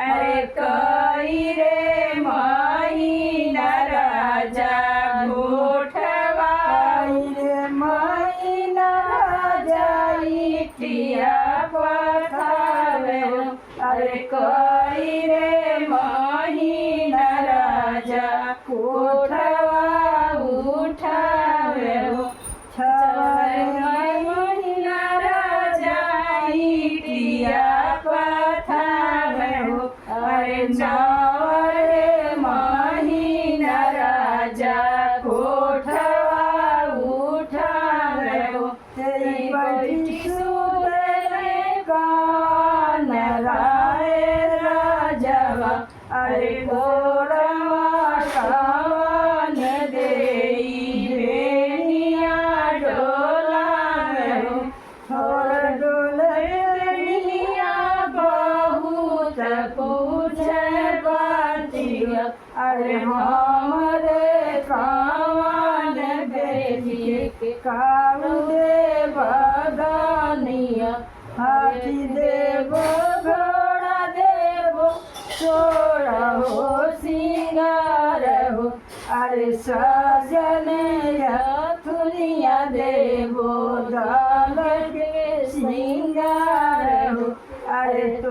अरे कई रे महीना राजा गोठवा रे महीना टिया पठावे अरे कई रे महीना राजा कोठवा उठावे महीना राजा टिया पठावे अरे नवरे महीना राजा कोठवा उठावे तेरी बैठी सुतले कान राय राजवा अरे गोरवा कावन देई बेनिया डोलावे और डोले बेनिया बहुत पूछे बातिया अरे हमरे कावन बेटी काऊ दे बदनिया हाथी देवो घोड़ा देवो छोड़ा हो सिंगार हो अरे सजने दुनिया देवो दाल के सिंगार हो अरे तो